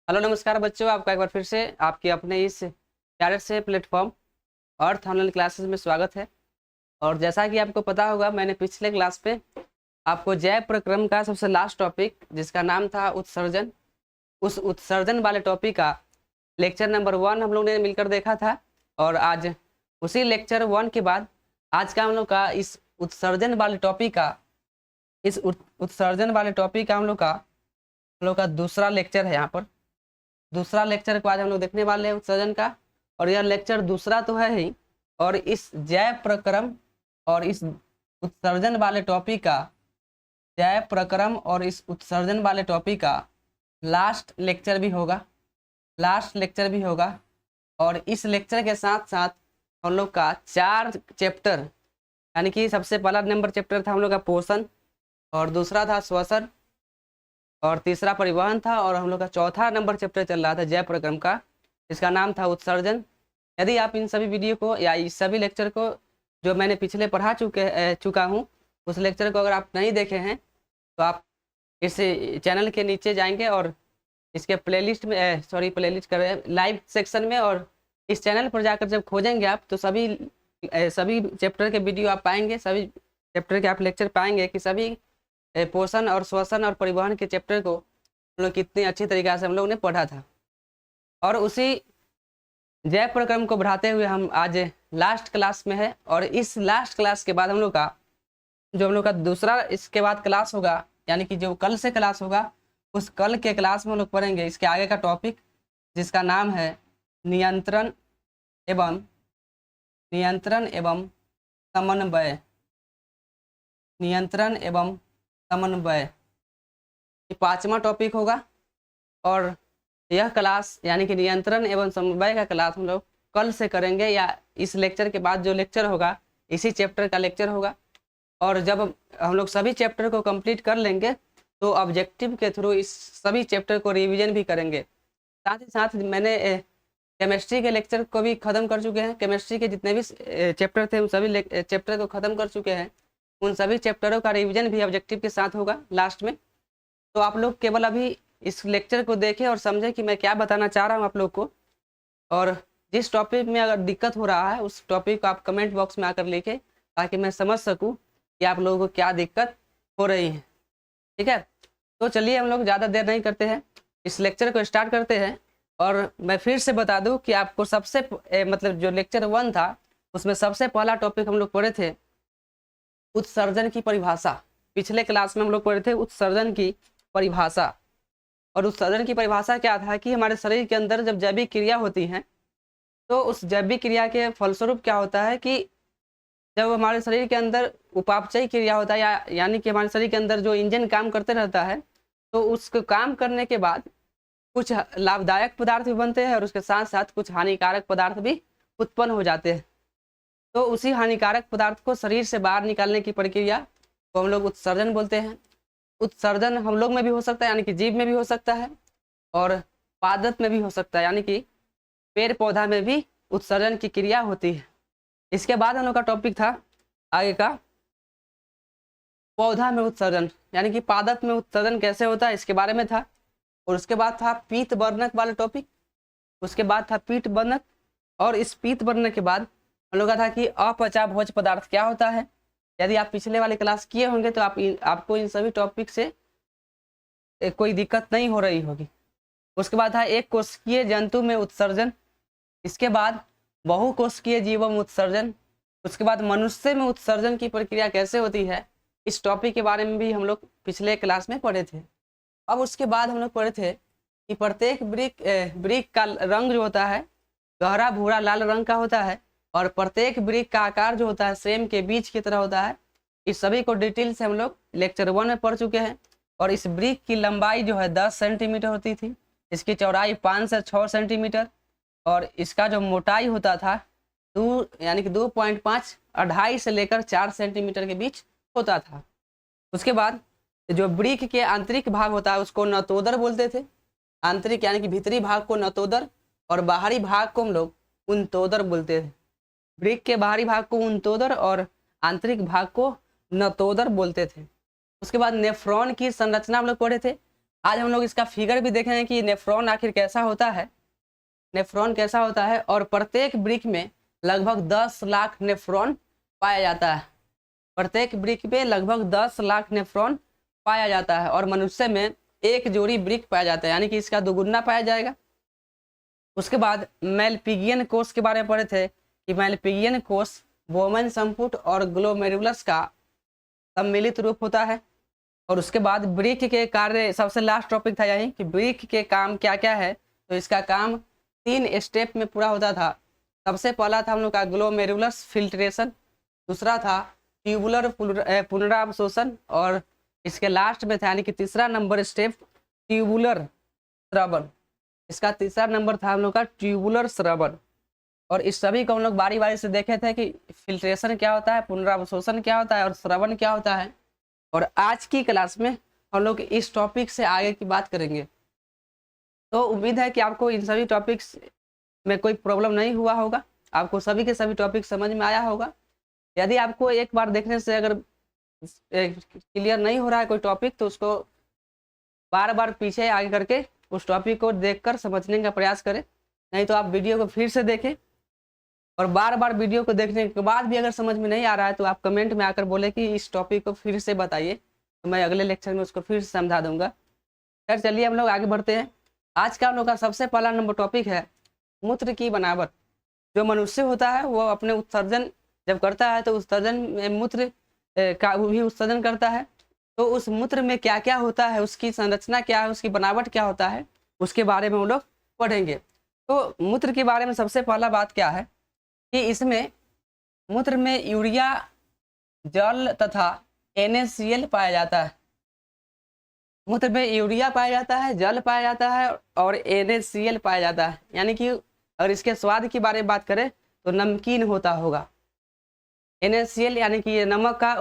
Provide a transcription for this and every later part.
Hello नमस्कार बच्चों, आपका एक बार फिर से आपके अपने इस प्यारे से प्लेटफॉर्म अर्थ ऑनलाइन क्लासेस में स्वागत है। और जैसा कि आपको पता होगा, मैंने पिछले क्लास पे आपको जैव प्रक्रम का सबसे लास्ट टॉपिक जिसका नाम था उत्सर्जन, उस उत्सर्जन वाले टॉपिक का लेक्चर नंबर 1 हम लोग ने मिलकर देखा था। और आज उसी लेक्चर 1 के बाद आज का हम लोग का इस उत्सर्जन वाले टॉपिक का उत्सर्जन वाले टॉपिक का हम लोग का दूसरा लेक्चर है। यहाँ पर दूसरा लेक्चर को आज हम लोग देखने वाले हैं उत्सर्जन का, और यह लेक्चर दूसरा तो है ही, और इस जैव प्रक्रम और इस उत्सर्जन वाले टॉपिक का जैव प्रक्रम और इस उत्सर्जन वाले टॉपिक का लास्ट लेक्चर भी होगा। और इस लेक्चर के साथ साथ हम लोग का 4 चैप्टर, यानी कि सबसे पहला नंबर चैप्टर था हम लोग का पोषण, और दूसरा था श्वसन, और तीसरा परिवहन था, और हम लोग का चौथा नंबर चैप्टर चल रहा था जैव प्रक्रम का, इसका नाम था उत्सर्जन। यदि आप इन सभी वीडियो को या इस सभी लेक्चर को जो मैंने पिछले पढ़ा चुका हूँ उस लेक्चर को अगर आप नहीं देखे हैं तो आप इस चैनल के नीचे जाएंगे और इसके प्लेलिस्ट में प्लेलिस्ट कर लाइव सेक्शन में, और इस चैनल पर जाकर जब खोजेंगे आप तो सभी चैप्टर के वीडियो आप पाएंगे, सभी चैप्टर के आप लेक्चर पाएंगे कि सभी पोषण और श्वसन और परिवहन के चैप्टर को हम लोग कितनी अच्छी तरीक़ा से हम लोग ने पढ़ा था। और उसी जैव प्रक्रम को बढ़ाते हुए हम आज लास्ट क्लास में है, और इस लास्ट क्लास के बाद हम लोग का दूसरा इसके बाद क्लास होगा, यानी कि जो कल से क्लास होगा उस कल के क्लास में हम लोग पढ़ेंगे इसके आगे का टॉपिक जिसका नाम है नियंत्रण एवं समन्वय। ये 5वां टॉपिक होगा, और यह क्लास यानी कि नियंत्रण एवं समन्वय का क्लास हम लोग कल से करेंगे, या इस लेक्चर के बाद जो लेक्चर होगा इसी चैप्टर का लेक्चर होगा। और जब हम लोग सभी चैप्टर को कंप्लीट कर लेंगे तो ऑब्जेक्टिव के थ्रू इस सभी चैप्टर को रिवीजन भी करेंगे। साथ ही साथ मैंने केमिस्ट्री के लेक्चर को भी ख़त्म कर चुके हैं, केमिस्ट्री के जितने भी चैप्टर थे उन सभी चैप्टर को ख़त्म कर चुके हैं, उन सभी चैप्टरों का रिवीजन भी ऑब्जेक्टिव के साथ होगा लास्ट में। तो आप लोग केवल अभी इस लेक्चर को देखें और समझें कि मैं क्या बताना चाह रहा हूँ आप लोग को, और जिस टॉपिक में अगर दिक्कत हो रहा है उस टॉपिक को आप कमेंट बॉक्स में आकर लिखें ताकि मैं समझ सकूँ कि आप लोगों को क्या दिक्कत हो रही है। ठीक है, तो चलिए हम लोग ज़्यादा देर नहीं करते हैं, इस लेक्चर को स्टार्ट करते हैं। और मैं फिर से बता दूं कि आपको मतलब जो लेक्चर 1 था उसमें सबसे पहला टॉपिक हम लोग पढ़े थे उत्सर्जन की परिभाषा। पिछले क्लास में हम लोग पढ़े थे उत्सर्जन की परिभाषा, और उत्सर्जन की परिभाषा क्या था कि हमारे शरीर के अंदर जब जैविक क्रिया होती है तो उस जैविक क्रिया के फलस्वरूप क्या होता है कि जब हमारे शरीर के अंदर उपापचयी क्रिया होता है, यानी कि हमारे शरीर के अंदर जो इंजन काम करते रहता है, तो उसको काम करने के बाद कुछ लाभदायक पदार्थ भी बनते हैं और उसके साथ साथ कुछ हानिकारक पदार्थ भी उत्पन्न हो जाते हैं। तो उसी हानिकारक पदार्थ को शरीर से बाहर निकालने की प्रक्रिया को हम लोग उत्सर्जन बोलते हैं। उत्सर्जन हम लोग में भी हो सकता है, यानी कि जीव में भी हो सकता है, और पादप में भी हो सकता है, यानी कि पेड़ पौधा में भी उत्सर्जन की क्रिया होती है। इसके बाद हम लोग का टॉपिक था आगे का पौधा में उत्सर्जन, यानी कि पादप में उत्सर्जन कैसे होता है इसके बारे में था। और उसके बाद था पीत वर्णक वाला टॉपिक, उसके बाद था पीत वर्णक, और इस पीत वर्णक के बाद हम लोग का था कि अपचा भोज्य पदार्थ क्या होता है। यदि आप पिछले वाले क्लास किए होंगे तो आपको इन सभी टॉपिक से कोई दिक्कत नहीं हो रही होगी। उसके बाद था एक कोशिकीय जंतु में उत्सर्जन, इसके बाद बहुकोशिकीय जीवों में उत्सर्जन, उसके बाद मनुष्य में उत्सर्जन की प्रक्रिया कैसे होती है, इस टॉपिक के बारे में भी हम लोग पिछले क्लास में पढ़े थे। अब उसके बाद हम लोग पढ़े थे कि प्रत्येक वृक्ष का रंग जो होता है गहरा भूरा लाल रंग का होता है, और प्रत्येक वृक्ष का आकार जो होता है सेम के बीज की तरह होता है। इस सभी को डिटेल से हम लोग लेक्चर 1 में पढ़ चुके हैं। और इस वृक्ष की लंबाई जो है 10 सेंटीमीटर होती थी, इसकी चौड़ाई 5 से 6 सेंटीमीटर, और इसका जो मोटाई होता था यानी कि 2.5 2.5 से लेकर 4 सेंटीमीटर के बीच होता था। उसके बाद जो वृक्ष के आंतरिक भाग होता है उसको नतोदर बोलते थे, आंतरिक यानी कि भीतरी भाग को नतोदर, और बाहरी भाग को हम लोग उनतोदर बोलते थे। वृक्ष के बाहरी भाग को उनतोदर और आंतरिक भाग को नतोदर बोलते थे। उसके बाद नेफ्रॉन की संरचना हम लोग पढ़े थे। आज हम लोग इसका फिगर भी देखेंगे कि नेफ्रॉन आखिर कैसा होता है, नेफ्रॉन कैसा होता है। और प्रत्येक वृक्क में लगभग 10 लाख नेफ्रॉन पाया जाता है। प्रत्येक वृक्क में लगभग 10 लाख नेफ्रॉन पाया जाता है और मनुष्य में एक जोड़ी वृक्क पाया जाता है, यानी कि इसका दोगुना पाया जाएगा। उसके बाद मैलपिगियन कोष के बारे में पढ़े थे कि मैलपिगियन कोष बोमन संपुट और ग्लोमेरुलस का सम्मिलित रूप होता है। और उसके बाद वृक्क के कार्य, सबसे लास्ट टॉपिक था यही कि वृक्क के काम क्या क्या है। तो इसका काम 3 स्टेप में पूरा होता था। सबसे पहला था हम लोग का ग्लोमेरुलस फिल्ट्रेशन, दूसरा था ट्यूबुलर पुनरावशोषण और इसके लास्ट में था यानी कि तीसरा नंबर स्टेप ट्यूबुलर स्रवण। इसका तीसरा नंबर था हम लोग का ट्यूबुलर स्रवण। और इस सभी को हम लोग बारी बारी से देखे थे कि फिल्ट्रेशन क्या होता है, पुनरावशोषण क्या होता है और स्रवण क्या होता है। और आज की क्लास में हम लोग इस टॉपिक से आगे की बात करेंगे। तो उम्मीद है कि आपको इन सभी टॉपिक्स में कोई प्रॉब्लम नहीं हुआ होगा, आपको सभी के सभी टॉपिक समझ में आया होगा। यदि आपको एक बार देखने से अगर क्लियर नहीं हो रहा है कोई टॉपिक, तो उसको बार बार पीछे आगे करके उस टॉपिक को देखकर समझने का प्रयास करें। नहीं तो आप वीडियो को फिर से देखें और बार बार वीडियो को देखने के बाद भी अगर समझ में नहीं आ रहा है तो आप कमेंट में आकर बोले कि इस टॉपिक को फिर से बताइए, तो मैं अगले लेक्चर में उसको फिर से समझा दूंगा। खैर चलिए हम लोग आगे बढ़ते हैं। आज का हम लोग का सबसे पहला नंबर टॉपिक है मूत्र की बनावट। जो मनुष्य होता है वो अपने उत्सर्जन जब करता है तो उत्सर्जन में मूत्र का भी उत्सर्जन करता है। तो उस मूत्र में क्या क्या होता है, उसकी संरचना क्या है, उसकी बनावट क्या होता है, उसके बारे में हम लोग पढ़ेंगे। तो मूत्र के बारे में सबसे पहला बात क्या है कि इसमें मूत्र में यूरिया, जल तथा NaCl पाया जाता है। मूत्र में यूरिया पाया जाता है, जल पाया जाता है और NaCl पाया जाता है। यानी कि अगर इसके स्वाद के बारे में बात करें तो नमकीन होता होगा। NaCl यानी कि ये नमक का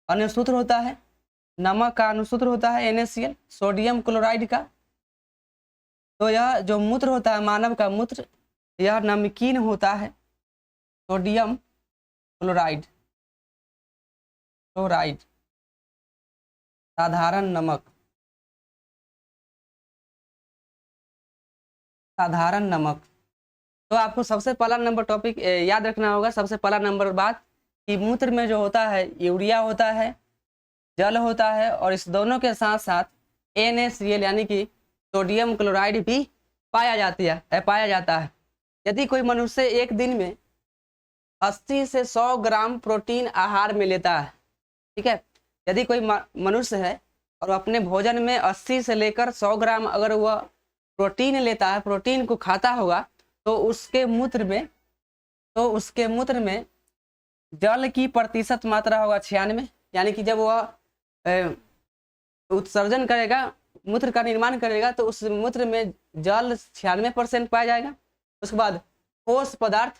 अनुसूत्र होता है, नमक का अनुसूत्र होता है NaCl, सोडियम क्लोराइड का। तो यह जो मूत्र होता है मानव का मूत्र, यह नमकीन होता है। सोडियम क्लोराइड, क्लोराइड साधारण नमक, साधारण नमक। तो आपको सबसे पहला नंबर टॉपिक याद रखना होगा। सबसे पहला नंबर बात कि मूत्र में जो होता है यूरिया होता है, जल होता है और इस दोनों के साथ साथ NaCl यानी कि सोडियम क्लोराइड भी पाया जाता है। यदि कोई मनुष्य एक दिन में 80 से 100 ग्राम प्रोटीन आहार में लेता है, ठीक है, यदि कोई मनुष्य है और अपने भोजन में 80 से लेकर 100 ग्राम अगर वह प्रोटीन लेता है, प्रोटीन को खाता होगा, तो उसके मूत्र में जल की प्रतिशत मात्रा होगा 96। यानी कि जब वह उत्सर्जन करेगा, मूत्र का निर्माण करेगा, तो उस मूत्र में जल 96% पाया जाएगा। उसके बाद ठोस पदार्थ,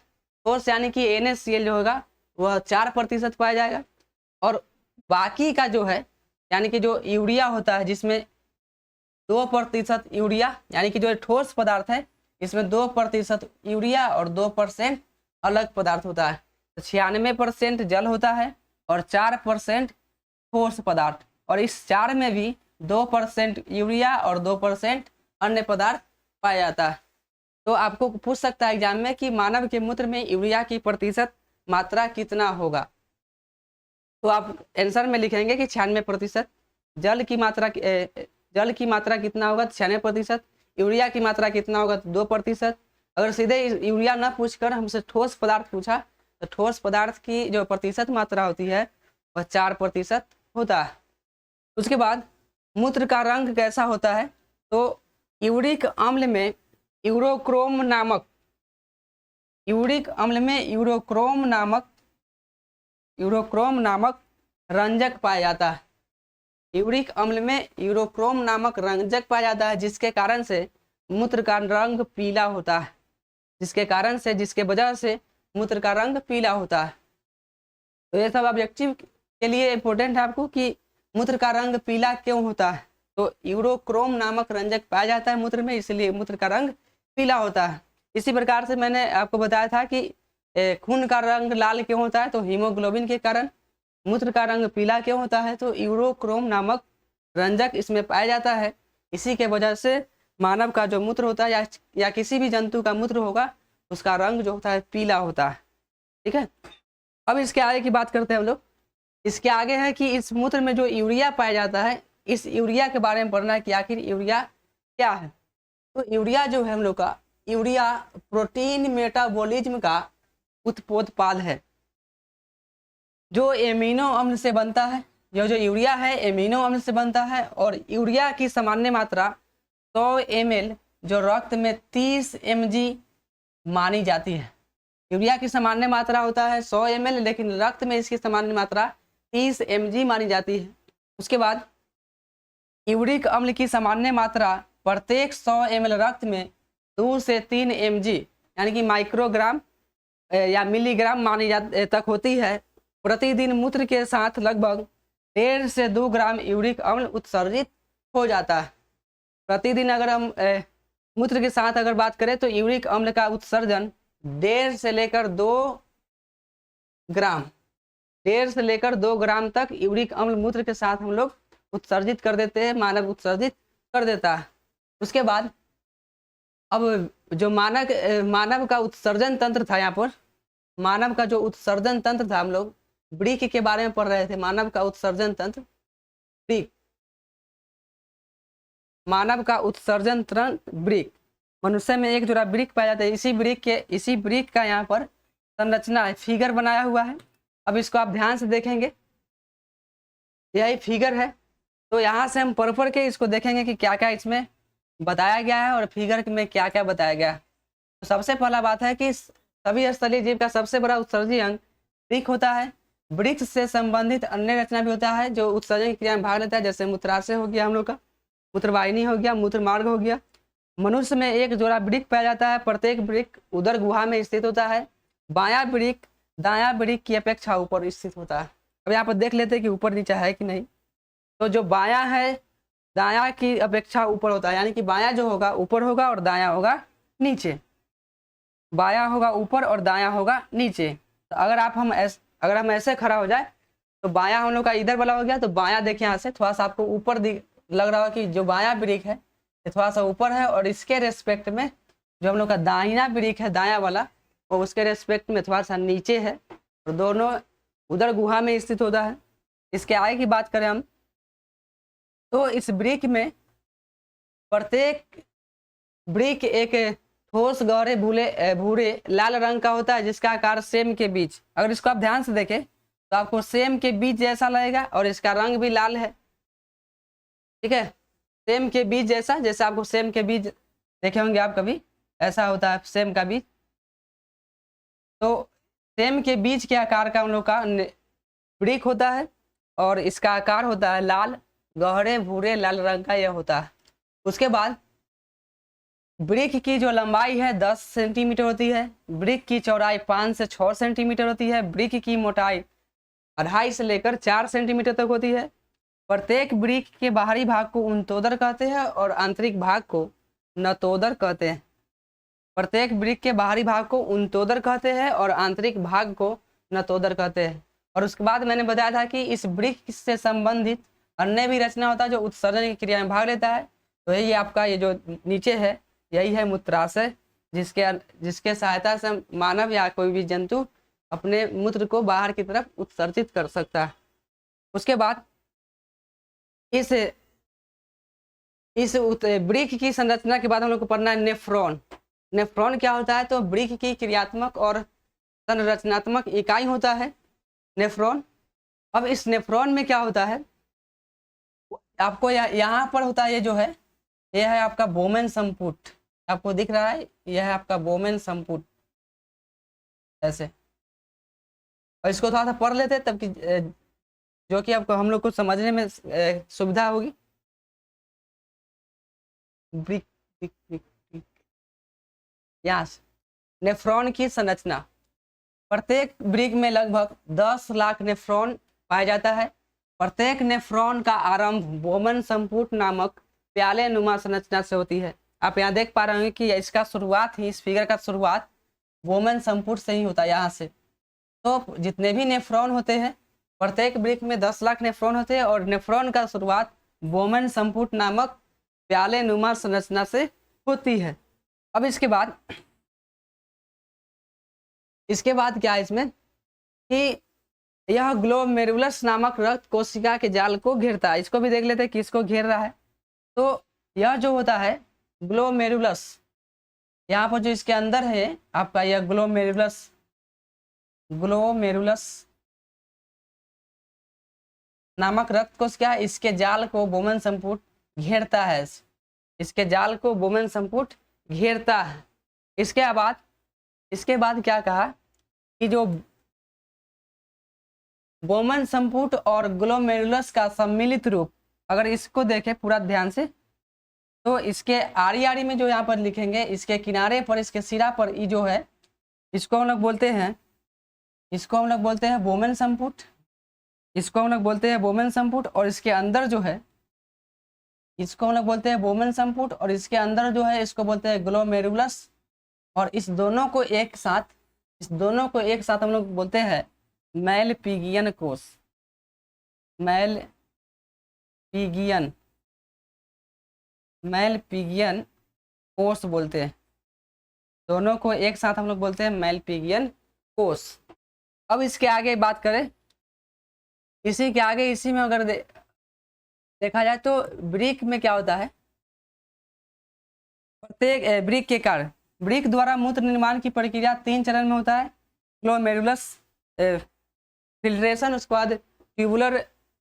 ठोस यानी कि NaCl जो होगा वह 4% पाया जाएगा। और बाकी का जो है यानी कि जो यूरिया होता है जिसमें 2% यूरिया, यानी कि जो ठोस पदार्थ है इसमें 2% यूरिया और 2% अलग पदार्थ होता है। तो 96% जल होता है और 4% ठोस पदार्थ। और इस 4 में भी 2% यूरिया और 2% अन्य पदार्थ पाया जाता है। तो आपको पूछ सकता है एग्जाम में कि मानव के मूत्र में यूरिया की प्रतिशत मात्रा कितना होगा। तो आप आंसर में लिखेंगे कि 96%। जल की मात्रा कितना होगा, 96%। यूरिया की मात्रा कितना होगा, 2%। अगर सीधे यूरिया ना पूछकर हमसे ठोस पदार्थ पूछा तो ठोस पदार्थ की जो प्रतिशत मात्रा होती है वह 4% होता है। उसके बाद मूत्र का रंग कैसा होता है, तो यूरिक अम्ल में यूरोक्रोम नामक रंजक पाया जाता है। यूरिक अम्ल में यूरोक्रोम नामक रंजक पाया जाता है, जिसके कारण से मूत्र का रंग पीला होता है। जिसके वजह से मूत्र का रंग पीला होता है। तो ये सब ऑब्जेक्टिव के लिए इम्पोर्टेंट है आपको कि मूत्र का रंग पीला क्यों होता है। तो यूरोक्रोम नामक रंजक पाया जाता है मूत्र में, इसलिए मूत्र का रंग पीला होता है। इसी प्रकार से मैंने आपको बताया था कि खून का रंग लाल क्यों होता है, तो हीमोग्लोबिन के कारण। मूत्र का रंग पीला क्यों होता है, तो यूरोक्रोम नामक रंजक इसमें पाया जाता है। इसी के वजह से मानव का जो मूत्र होता है या किसी भी जंतु का मूत्र होगा उसका रंग जो होता है पीला होता है। ठीक है, अब इसके आगे की बात करते हैं हम लोग। इसके आगे है कि इस मूत्र में जो यूरिया पाया जाता है, इस यूरिया के बारे में पढ़ना है कि आखिर यूरिया क्या है। तो यूरिया जो है हम लोग का, यूरिया प्रोटीन मेटाबॉलिज्म का उत्पाद है जो एमिनो अम्ल से बनता है। यह जो यूरिया है एमिनो अम्ल से बनता है और यूरिया की सामान्य मात्रा 100 ml जो रक्त में 30 mg मानी जाती है। यूरिया की सामान्य मात्रा होता है 100 ml, लेकिन रक्त में इसकी सामान्य मात्रा 30 mg मानी जाती है। उसके बाद यूरिक अम्ल की सामान्य मात्रा प्रत्येक 100 ml रक्त में 2 से 3 mg यानी कि माइक्रोग्राम या मिलीग्राम मानी तक होती है। प्रतिदिन मूत्र के साथ लगभग 1.5 से 2 ग्राम यूरिक अम्ल उत्सर्जित हो जाता है। प्रतिदिन अगर हम मूत्र के साथ अगर बात करें तो यूरिक अम्ल का उत्सर्जन 1.5 से लेकर 2 ग्राम 1.5 से लेकर 2 ग्राम तक यूरिक अम्ल मूत्र के साथ हम लोग उत्सर्जित कर देते हैं, मानव उत्सर्जित कर देता है। उसके बाद अब जो मानव का उत्सर्जन तंत्र था, यहाँ पर मानव का जो उत्सर्जन तंत्र था, हम लोग वृक्क के बारे में पढ़ रहे थे। मानव का उत्सर्जन तंत्र वृक्क, मानव का उत्सर्जन तंत्र वृक्क। मनुष्य में एक जोड़ा वृक्क पाया जाता है। इसी वृक्क का यहाँ पर संरचना है, फिगर बनाया हुआ है। अब इसको आप ध्यान से देखेंगे, यही फिगर है। तो यहाँ से हम पढ़ के इसको देखेंगे कि क्या क्या इसमें बताया गया है और फिगर में क्या क्या बताया गया है। तो सबसे पहला बात है कि सभी स्थलीय जीव का सबसे बड़ा उत्सर्जी अंग वृक्क होता है। वृक्क से संबंधित अन्य रचना भी होता है जो उत्सर्जन की क्रिया में भाग लेता है, जैसे मूत्राशय हो गया, हम लोग का मूत्रवाहिनी हो गया, मूत्र मार्ग हो गया। मनुष्य में एक जोड़ा वृक्क पाया जाता है। प्रत्येक वृक्क उदर गुहा में स्थित होता है। बायां वृक्क दायां वृक्क की अपेक्षा ऊपर स्थित होता है। अब यहाँ पर देख लेते हैं कि ऊपर नीचे है कि नहीं। तो जो बायां है दायां की अपेक्षा ऊपर होता है, यानी कि बायां जो होगा ऊपर होगा और दायां होगा नीचे। बायां होगा ऊपर और दायां होगा नीचे। तो अगर हम ऐसे खड़ा हो जाए तो बायां हम लोग का इधर वाला हो गया। तो बायां देखिए, यहाँ से थोड़ा सा आपको ऊपर लग रहा होगा कि जो बायां वृक्क है ये थोड़ा सा ऊपर है और इसके रेस्पेक्ट में जो हम लोग का दाहिना वृक्क है दायां वाला, वो उसके रेस्पेक्ट में थोड़ा सा नीचे है और दोनों उदर गुहा में स्थित होता है। इसके आगे की बात करें हम तो इस वृक्क में प्रत्येक वृक्क एक ठोस गहरे भूरे लाल रंग का होता है जिसका आकार सेम के बीच, अगर इसको आप ध्यान से देखें तो आपको सेम के बीच जैसा लगेगा और इसका रंग भी लाल है। ठीक है, सेम के बीच जैसा, जैसे आपको सेम के बीज देखे होंगे आप कभी, ऐसा होता है सेम का बीज। तो सेम के बीज के आकार का हम लोग का वृक्क होता है और इसका आकार होता है लाल, गहरे भूरे लाल रंग का यह होता है। उसके बाद वृक्क की जो लंबाई है 10 सेंटीमीटर होती है। वृक्क की चौड़ाई 5 से 6 सेंटीमीटर होती है। वृक्क की मोटाई 2.5 से लेकर 4 सेंटीमीटर तक होती है। प्रत्येक वृक्क के बाहरी भाग को उन्तोदर कहते हैं और आंतरिक भाग को नतोदर कहते हैं। प्रत्येक वृक्क के बाहरी भाग को उन्तोदर कहते हैं और आंतरिक भाग को नतोदर कहते हैं। और उसके बाद मैंने बताया था कि इस वृक्क से संबंधित अन्य भी रचना होता है जो उत्सर्जन की क्रिया में भाग लेता है। तो यही आपका ये जो नीचे है यही है मूत्राशय, जिसके सहायता से मानव या कोई भी जंतु अपने मूत्र को बाहर की तरफ उत्सर्जित कर सकता है। उसके बाद इस वृक्क की संरचना के बाद हम लोग को पढ़ना है नेफ्रॉन। नेफ्रॉन क्या होता है? तो वृक्क की क्रियात्मक और संरचनात्मक इकाई होता है नेफ्रॉन। अब इस नेफ्रॉन में क्या होता है, आपको यहाँ पर होता है, ये जो है ये है आपका बोमेन संपुट, आपको दिख रहा है, यह है आपका बोमेन संपुट ऐसे। और इसको थोड़ा सा पढ़ लेते तब कि जो कि आपको हम लोग को समझने में सुविधा होगी। यस, नेफ्रॉन की संरचना। प्रत्येक वृक्क में लगभग 10 लाख नेफ्रॉन पाया जाता है। प्रत्येक नेफ्रॉन का आरंभ बोमेन संपुट नामक प्याले नुमा संरचना से होती है। आप यहाँ देख पा रहे होंगे कि इसका शुरुआत ही, इस फिगर का शुरुआत बोमेन संपुट से ही होता है, यहाँ से। तो जितने भी नेफ्रॉन होते हैं, प्रत्येक वृक्क में 10 लाख नेफ्रॉन होते हैं और नेफ्रॉन का शुरुआत बोमेन संपुट नामक प्याले नुमा संरचना से होती है। अब इसके बाद क्या है इसमें कि यह ग्लोमेरुलस नामक रक्त कोशिका के जाल को घेरता है। इसको भी देख लेते हैं किसको घेर रहा है। तो यह जो होता है ग्लोमेरुलस, यहाँ पर जो इसके अंदर है आपका यह ग्लोमेरुलस नामक रक्त कोशिका, इसके जाल को बोमेन संपुट घेरता है। इसके जाल को बोमेन संपुट घेरता है। इसके बाद क्या कहा कि जो बोमेन संपुट और ग्लोमेरुलस का सम्मिलित रूप, अगर इसको देखें पूरा ध्यान से, तो इसके आड़ी आड़ी में जो यहाँ पर लिखेंगे, इसके किनारे पर, इसके सिरा पर ये जो है, इसको हम लोग बोलते हैं बोमेन संपुट। इसको हम लोग बोलते हैं बोमेन संपुट। और इसके अंदर जो है इसको हम लोग बोलते हैं बोमेन संपुट, और इसके अंदर जो है इसको बोलते हैं ग्लोमेरुलस। और इस दोनों को एक साथ हम लोग बोलते हैं मैलपिगियन कोष। मैलपिगियन कोष बोलते हैं। दोनों को एक साथ हम लोग बोलते हैं मैलपिगियन कोष। अब इसके आगे बात करें, इसी के आगे, इसी में अगर देखा जाए तो वृक्क में क्या होता है, प्रत्येक वृक्क के कारण वृक्क द्वारा मूत्र निर्माण की प्रक्रिया 3 चरण में होता है। ग्लोमेरुलस फिल्ट्रेशन, उसके बाद ट्यूबुलर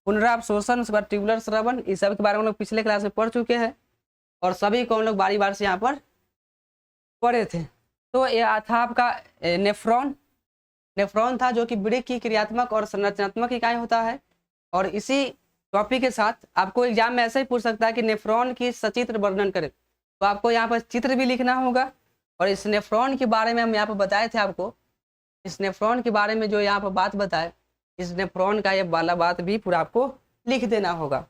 पुनरावशोषण, उसके बाद ट्यूबुलर स्रवण। इस सब के बारे में हम लोग पिछले क्लास में पढ़ चुके हैं और सभी को हम लोग बारी बार से यहाँ पर पढ़े थे। तो यह था आपका नेफ्रॉन था, जो कि वृक्क की क्रियात्मक और संरचनात्मक इकाई होता है। और इसी टॉपिक के साथ आपको एग्जाम में ऐसे ही पूछ सकता है कि नेफ्रॉन की सचित्र वर्णन करें, तो आपको यहाँ पर चित्र भी लिखना होगा। और इस नेफ्रॉन के बारे में हम यहाँ पर बताए थे आपको, इस नेफ्रॉन के बारे में जो यहाँ पर बात बताए, इस नेफ्रॉन का ये वाला बात भी पूरा आपको लिख देना होगा।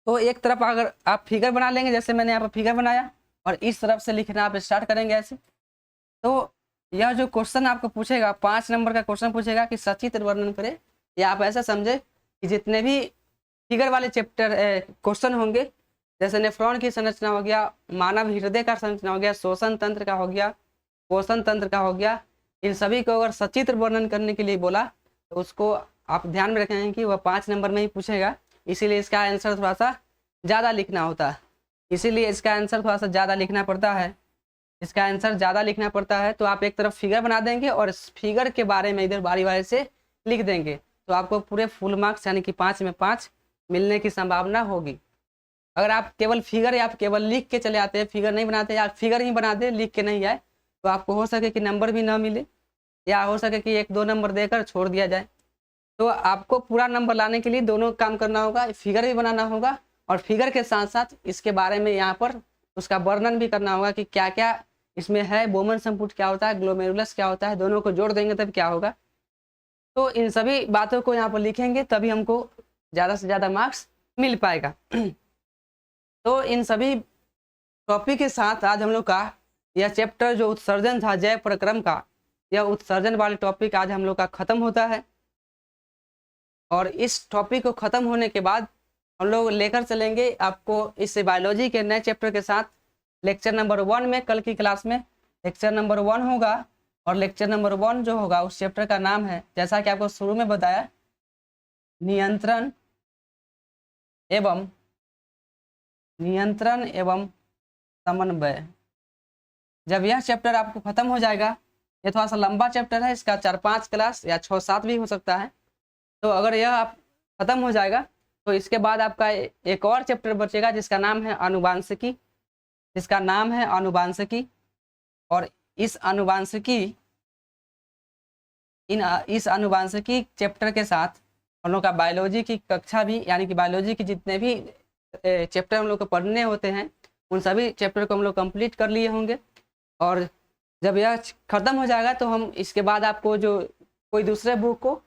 तो एक तरफ अगर आप फिगर बना लेंगे, जैसे मैंने यहाँ पर फिगर बनाया, और इस तरफ से लिखना आप स्टार्ट करेंगे ऐसे, तो यह जो क्वेश्चन आपको पूछेगा, 5 नंबर का क्वेश्चन पूछेगा कि सचित्र वर्णन करें, या आप ऐसा समझे कि जितने भी फिगर वाले चैप्टर क्वेश्चन होंगे, जैसे नेफ्रॉन की संरचना हो गया, मानव हृदय का संरचना हो गया, श्वसन तंत्र का हो गया, पोषण तंत्र का हो गया, इन सभी को अगर सचित्र वर्णन करने के लिए बोला तो उसको आप ध्यान में रखेंगे कि वह 5 नंबर में ही पूछेगा। इसीलिए इसका आंसर थोड़ा सा ज़्यादा लिखना होता है, तो आप एक तरफ फिगर बना देंगे और इस फिगर के बारे में इधर बारी बारी से लिख देंगे, तो आपको पूरे फुल मार्क्स यानी कि 5 में 5 मिलने की संभावना होगी। अगर आप केवल फिगर या आप केवल लिख के चले आते हैं, फिगर नहीं बनाते, या फिगर ही बना दे लिख के नहीं आए, तो आपको हो सके कि नंबर भी ना मिले, या हो सके कि 1-2 नंबर देकर छोड़ दिया जाए। तो आपको पूरा नंबर लाने के लिए दोनों काम करना होगा, फिगर भी बनाना होगा और फिगर के साथ साथ इसके बारे में यहाँ पर उसका वर्णन भी करना होगा कि क्या क्या इसमें है, बोमेन संपुट क्या होता है, ग्लोमेरुलस क्या होता है, दोनों को जोड़ देंगे तब क्या होगा। तो इन सभी बातों को यहाँ पर लिखेंगे तभी हमको ज़्यादा से ज़्यादा मार्क्स मिल पाएगा। तो इन सभी टॉपिक के साथ आज हम लोग का यह चैप्टर जो उत्सर्जन था जैव प्रक्रम का, यह उत्सर्जन वाले टॉपिक आज हम लोग का ख़त्म होता है। और इस टॉपिक को ख़त्म होने के बाद हम लोग लेकर चलेंगे आपको इस बायोलॉजी के नए चैप्टर के साथ लेक्चर नंबर 1 में। कल की क्लास में लेक्चर नंबर 1 होगा, और लेक्चर नंबर 1 जो होगा उस चैप्टर का नाम है, जैसा कि आपको शुरू में बताया, नियंत्रण एवं समन्वय। जब यह चैप्टर आपको ख़त्म हो जाएगा, ये थोड़ा सा लंबा चैप्टर है, इसका 4-5 क्लास या 6-7 भी हो सकता है। तो अगर यह आप ख़त्म हो जाएगा तो इसके बाद आपका एक और चैप्टर बचेगा जिसका नाम है अनुवांशिकी। और इस अनुवांशिकी चैप्टर के साथ हम लोग का बायोलॉजी की कक्षा भी, यानी कि बायोलॉजी की जितने भी चैप्टर हम लोग को पढ़ने होते हैं उन सभी चैप्टर को हम लोग कंप्लीट कर लिए होंगे। और जब यह ख़त्म हो जाएगा तो हम इसके बाद आपको जो कोई दूसरे बुक को,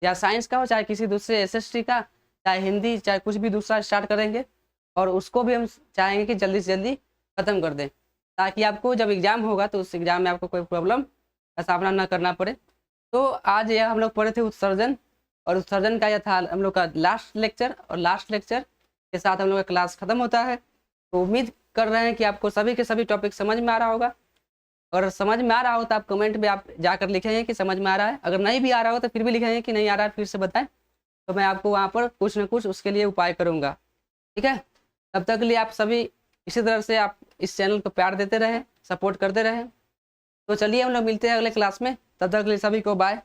या साइंस का हो चाहे किसी दूसरे SST का, चाहे हिंदी, चाहे कुछ भी दूसरा स्टार्ट करेंगे, और उसको भी हम चाहेंगे कि जल्दी से जल्दी ख़त्म कर दें, ताकि आपको जब एग्ज़ाम होगा तो उस एग्ज़ाम में आपको कोई प्रॉब्लम का सामना ना करना पड़े। तो आज यह हम लोग पढ़े थे उत्सर्जन, और उत्सर्जन का यह था हम लोग का लास्ट लेक्चर, और लास्ट लेक्चर के साथ हम लोग का क्लास ख़त्म होता है। तो उम्मीद कर रहे हैं कि आपको सभी के सभी टॉपिक समझ में आ रहा होगा। और समझ में आ रहा हो तो आप कमेंट में आप जाकर लिखेंगे कि समझ में आ रहा है। अगर नहीं भी आ रहा हो तो फिर भी लिखेंगे कि नहीं आ रहा है, फिर से बताएं, तो मैं आपको वहाँ पर कुछ ना कुछ उसके लिए उपाय करूँगा। ठीक है, तब तक के लिए आप सभी इसी तरह से आप इस चैनल को प्यार देते रहें, सपोर्ट करते रहें। तो चलिए हम लोग मिलते हैं अगले क्लास में, तब तक के लिए सभी को बाय।